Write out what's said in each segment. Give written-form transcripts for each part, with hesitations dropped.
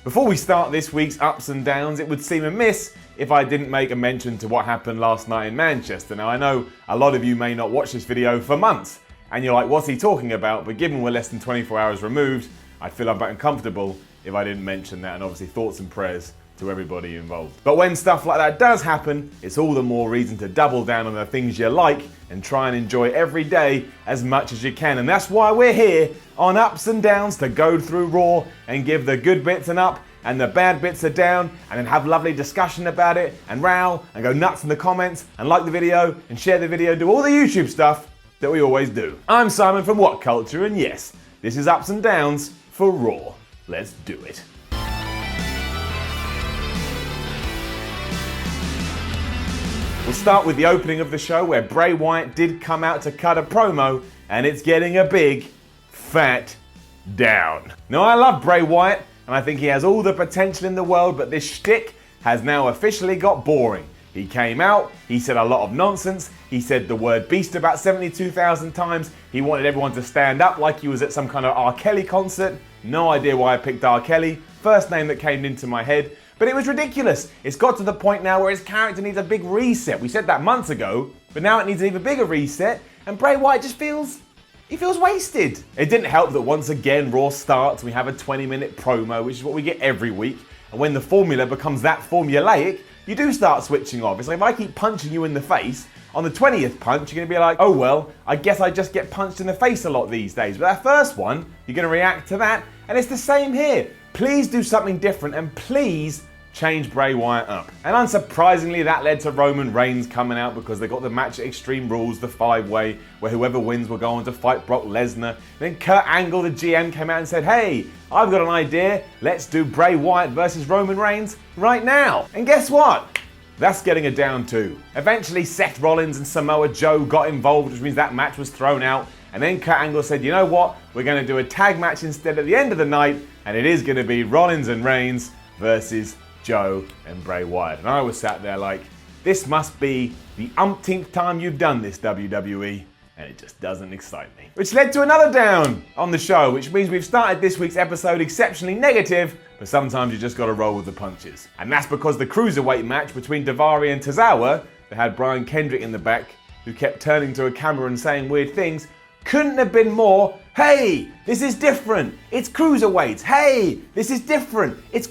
Before we start this week's ups and downs, it would seem amiss if I didn't make a mention to what happened last night in Manchester. Now I know a lot of you may not watch this video for months, and you're like, what's he talking about? But given we're less than 24 hours removed, I'd feel a bit uncomfortable if I didn't mention that, and obviously thoughts and prayers to everybody involved. But when stuff like that does happen, it's all the more reason to double down on the things you like and try and enjoy every day as much as you can. And that's why we're here on Ups and Downs, to go through Raw and give the good bits an up and the bad bits a down, and then have lovely discussion about it and row and go nuts in the comments and like the video and share the video, do all the YouTube stuff that we always do. I'm Simon from WhatCulture, and yes, this is Ups and Downs for Raw. Let's do it. We'll start with the opening of the show, where Bray Wyatt did come out to cut a promo, and it's getting a big, fat down. Now, I love Bray Wyatt, and I think he has all the potential in the world, but this shtick has now officially got boring. He came out, he said a lot of nonsense, he said the word beast about 72,000 times, he wanted everyone to stand up like he was at some kind of R. Kelly concert. No idea why I picked R. Kelly, first name that came into my head. But it was ridiculous. It's got to the point now where his character needs a big reset. We said that months ago, but now it needs an even bigger reset, and Bray Wyatt just feels wasted. It didn't help that once again Raw starts, we have a 20-minute promo, which is what we get every week, and when the formula becomes that formulaic, you do start switching off. It's like if I keep punching you in the face, on the 20th punch, you're going to be like, oh well, I guess I just get punched in the face a lot these days. But that first one, you're going to react to that, and it's the same here. Please do something different, and please change Bray Wyatt up. And unsurprisingly, that led to Roman Reigns coming out because they got the match at Extreme Rules, the 5-way, where whoever wins will go on to fight Brock Lesnar. Then Kurt Angle, the GM, came out and said, hey, I've got an idea. Let's do Bray Wyatt versus Roman Reigns right now. And guess what? That's getting a down too. Eventually, Seth Rollins and Samoa Joe got involved, which means that match was thrown out. And then Kurt Angle said, you know what? We're going to do a tag match instead at the end of the night, and it is going to be Rollins and Reigns versus Joe and Bray Wyatt. And I was sat there like, this must be the umpteenth time you've done this, WWE, and it just doesn't excite me. Which led to another down on the show, which means we've started this week's episode exceptionally negative, but sometimes you just gotta roll with the punches. And that's because the cruiserweight match between Daivari and Tozawa, that had Brian Kendrick in the back, who kept turning to a camera and saying weird things, couldn't have been more, hey, this is different, it's cruiserweights, hey, this is different, it's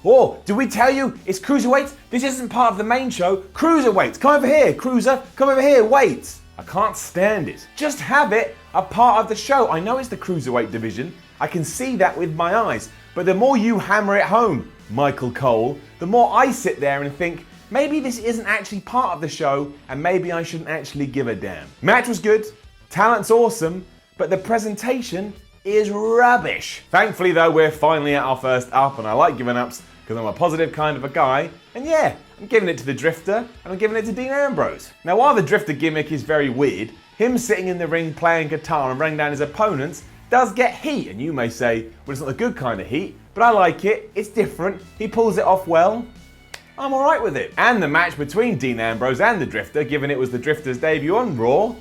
oh, do we tell you it's cruiserweights? This isn't part of the main show, cruiserweights, come over here, cruiser, come over here, weights. I can't stand it. Just have it a part of the show. I know it's the cruiserweight division, I can see that with my eyes, but the more you hammer it home, Michael Cole, the more I sit there and think, maybe this isn't actually part of the show, and maybe I shouldn't actually give a damn. Match was good. Talent's awesome, but the presentation is rubbish. Thankfully though, we're finally at our first up, and I like giving ups because I'm a positive kind of a guy. And yeah, I'm giving it to the Drifter, and I'm giving it to Dean Ambrose. Now while the Drifter gimmick is very weird, him sitting in the ring playing guitar and running down his opponents does get heat. And you may say, well, it's not the good kind of heat, but I like it, it's different, he pulls it off well. I'm alright with it. And the match between Dean Ambrose and the Drifter, given it was the Drifter's debut on Raw,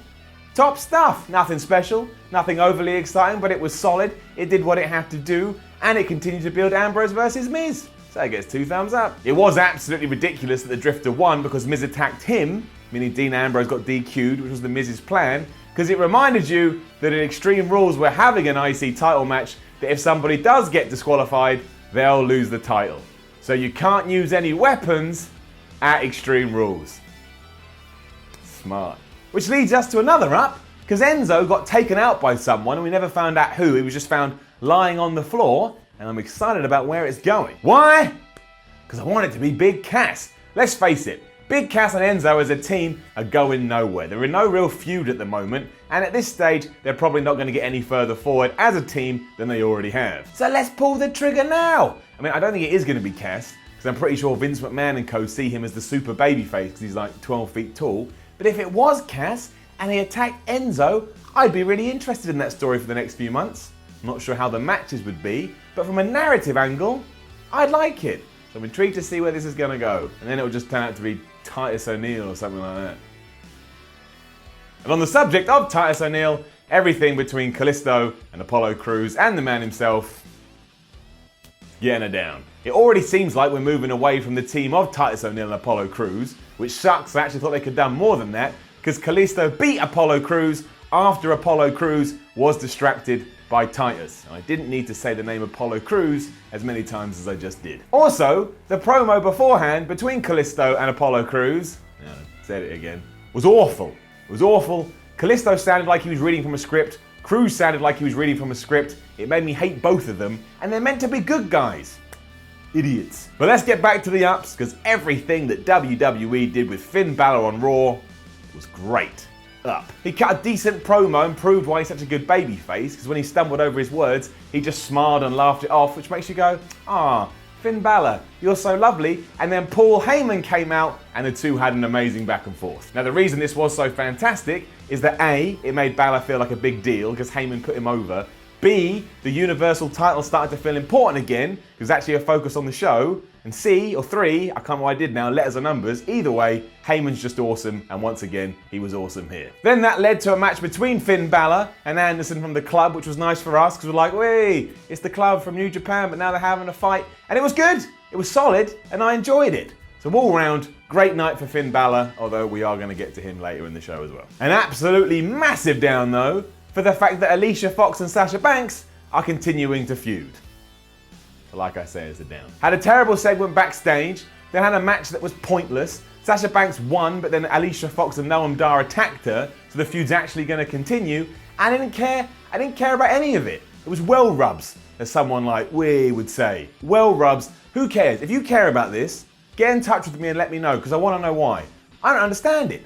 top stuff. Nothing special, nothing overly exciting, but it was solid. It did what it had to do, and it continued to build Ambrose versus Miz. So it gets 2 thumbs up. It was absolutely ridiculous that the Drifter won because Miz attacked him, meaning Dean Ambrose got DQ'd, which was the Miz's plan, because it reminded you that in Extreme Rules we're having an IC title match, that if somebody does get disqualified, they'll lose the title. So you can't use any weapons at Extreme Rules. Smart. Which leads us to another up, because Enzo got taken out by someone and we never found out who. He was just found lying on the floor, and I'm excited about where it's going. Why? Because I want it to be Big Cass. Let's face it, Big Cass and Enzo as a team are going nowhere. They're in no real feud at the moment, and at this stage, they're probably not going to get any further forward as a team than they already have. So let's pull the trigger now. I mean, I don't think it is going to be Cass, because I'm pretty sure Vince McMahon and co see him as the super babyface because he's like 12 feet tall. But if it was Cass and he attacked Enzo, I'd be really interested in that story for the next few months. I'm not sure how the matches would be, but from a narrative angle, I'd like it. So I'm intrigued to see where this is going to go. And then it'll just turn out to be Titus O'Neil or something like that. And on the subject of Titus O'Neil, everything between Kalisto and Apollo Crews and the man himself getting her down. It already seems like we're moving away from the team of Titus O'Neil and Apollo Crews, which sucks. I actually thought they could have done more than that, because Kalisto beat Apollo Crews after Apollo Crews was distracted by Titus. I didn't need to say the name Apollo Crews as many times as I just did. Also, the promo beforehand between Kalisto and Apollo Crews, said it again, was awful. It was awful. Kalisto sounded like he was reading from a script. Crews sounded like he was reading from a script. It made me hate both of them, and they're meant to be good guys. Idiots. But let's get back to the ups, because everything that WWE did with Finn Balor on Raw was great. Up. He cut a decent promo and proved why he's such a good babyface, because when he stumbled over his words, he just smiled and laughed it off, which makes you go, ah, Finn Balor, you're so lovely. And then Paul Heyman came out and the two had an amazing back and forth. Now the reason this was so fantastic is that A, it made Balor feel like a big deal because Heyman put him over. B, the Universal title started to feel important again because actually a focus on the show. And C, or 3, I can't remember what I did now, letters or numbers. Either way, Heyman's just awesome, and once again, he was awesome here. Then that led to a match between Finn Balor and Anderson from the club, which was nice for us because we're like, wait, it's the club from New Japan, but now they're having a fight. And it was good, it was solid, and I enjoyed it. So all round, great night for Finn Balor, although we are going to get to him later in the show as well. An absolutely massive down, though, for the fact that Alicia Fox and Sasha Banks are continuing to feud. Like I say, it's a down. Had a terrible segment backstage, then had a match that was pointless. Sasha Banks won, but then Alicia Fox and Noam Dar attacked her, so the feud's actually going to continue. I didn't care about any of it. It was well rubs, as someone like we would say. Well rubs, who cares? If you care about this, get in touch with me and let me know, because I want to know why. I don't understand it.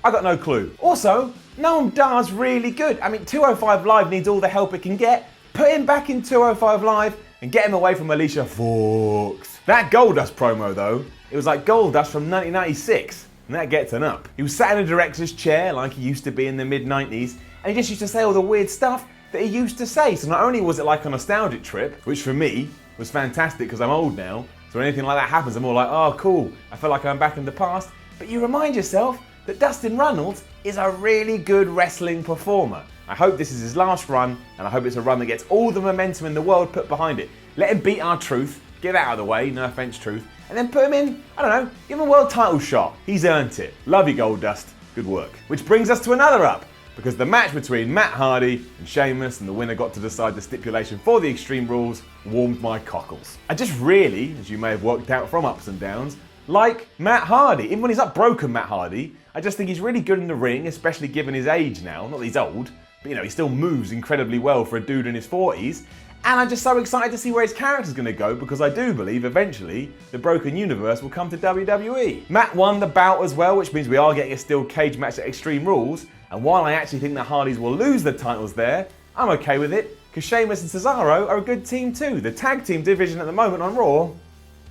I got no clue. Also, Noam Dar's really good. I mean, 205 Live needs all the help it can get. Put him back in 205 Live and get him away from Alicia Fox. That Goldust promo though, it was like Goldust from 1996, and that gets an up. He was sat in a director's chair like he used to be in the mid-90s, and he just used to say all the weird stuff that he used to say. So not only was it like a nostalgic trip, which for me was fantastic because I'm old now, so when anything like that happens I'm all like, oh cool, I feel like I'm back in the past, but you remind yourself that Dustin Runnels is a really good wrestling performer. I hope this is his last run, and I hope it's a run that gets all the momentum in the world put behind it. Let him beat R-Truth, get out of the way, no offense Truth, and then put him in, I don't know, give him a world title shot. He's earned it. Love you, Goldust. Good work. Which brings us to another up, because the match between Matt Hardy and Sheamus, and the winner got to decide the stipulation for the Extreme Rules, warmed my cockles. I just really, as you may have worked out from ups and downs, like Matt Hardy. Even when he's not broken Matt Hardy, I just think he's really good in the ring, especially given his age now. Not that he's old, but you know, he still moves incredibly well for a dude in his 40s. And I'm just so excited to see where his character's going to go, because I do believe eventually the Broken Universe will come to WWE. Matt won the bout as well, which means we are getting a steel cage match at Extreme Rules. And while I actually think the Hardys will lose the titles there, I'm okay with it, because Sheamus and Cesaro are a good team too. The tag team division at the moment on Raw,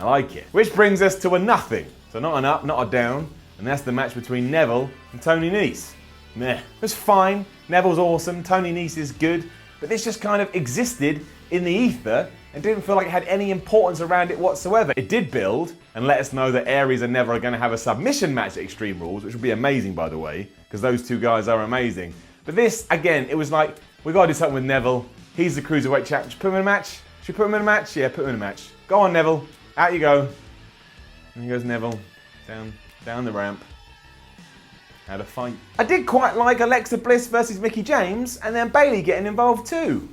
I like it. Which brings us to a nothing. So not an up, not a down. And that's the match between Neville and Tony Nese. Meh. It was fine. Neville's awesome. Tony Nese is good. But this just kind of existed in the ether and didn't feel like it had any importance around it whatsoever. It did build and let us know that Aries and Neville are going to have a submission match at Extreme Rules, which would be amazing, by the way, because those two guys are amazing. But this, again, it was like, we got to do something with Neville. He's the Cruiserweight champ. Should we put him in a match? Should we put him in a match? Yeah, put him in a match. Go on, Neville. Out you go. And he goes Neville. Down the ramp. Had a fight. I did quite like Alexa Bliss versus Mickie James, and then Bayley getting involved too.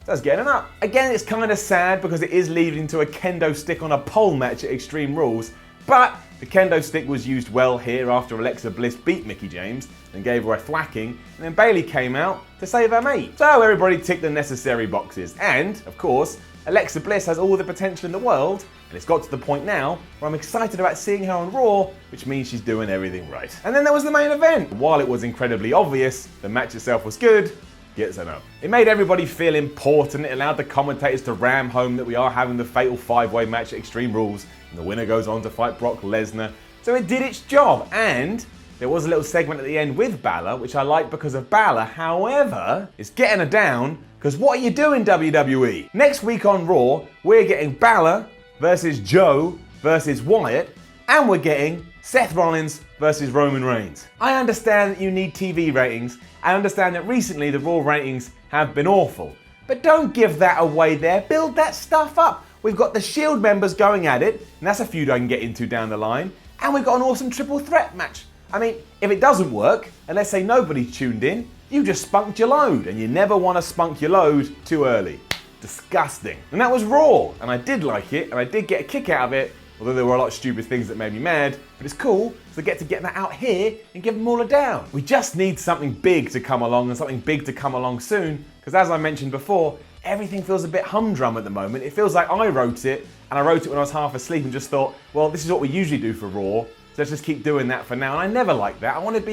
That's getting up. Again, it's kind of sad because it is leading to a kendo stick on a pole match at Extreme Rules, but the kendo stick was used well here after Alexa Bliss beat Mickie James and gave her a thwacking, and then Bayley came out to save her mate. So everybody ticked the necessary boxes, and, of course, Alexa Bliss has all the potential in the world, and it's got to the point now where I'm excited about seeing her on Raw, which means she's doing everything right. And then there was the main event. While it was incredibly obvious, the match itself was good, gets an up. It made everybody feel important. It allowed the commentators to ram home that we are having the fatal 5-way match at Extreme Rules, and the winner goes on to fight Brock Lesnar. So it did its job, and there was a little segment at the end with Balor, which I like because of Balor. However, it's getting her down, because what are you doing, WWE? Next week on Raw, we're getting Balor versus Joe versus Wyatt, and we're getting Seth Rollins versus Roman Reigns. I understand that you need TV ratings. I understand that recently the Raw ratings have been awful. But don't give that away there. Build that stuff up. We've got the Shield members going at it, and that's a feud I can get into down the line. And we've got an awesome triple threat match. I mean, if it doesn't work, and let's say nobody's tuned in, you just spunked your load, and you never want to spunk your load too early. Disgusting. And that was Raw, and I did like it, and I did get a kick out of it, although there were a lot of stupid things that made me mad, but it's cool, because I get to get that out here and give them all a down. We just need something big to come along, and something big to come along soon, because as I mentioned before, everything feels a bit humdrum at the moment. It feels like I wrote it, and I wrote it when I was half asleep and just thought, well, this is what we usually do for Raw, so let's just keep doing that for now. And I never like that. I want it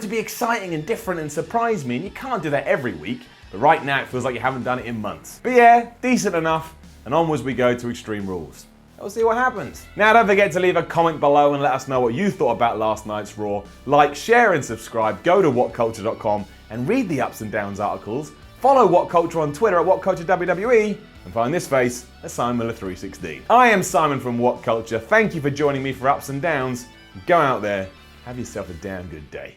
to be exciting and different and surprise me, and you can't do that every week. But right now it feels like you haven't done it in months. But yeah, decent enough, and onwards we go to Extreme Rules. We'll see what happens. Now don't forget to leave a comment below and let us know what you thought about last night's Raw. Like, share and subscribe, go to WhatCulture.com and read the ups and downs articles. Follow WhatCulture on Twitter at WhatCulture WWE, and find this face at SimonMiller316. I am Simon from WhatCulture. Thank you for joining me for Ups and Downs. Go out there, have yourself a damn good day.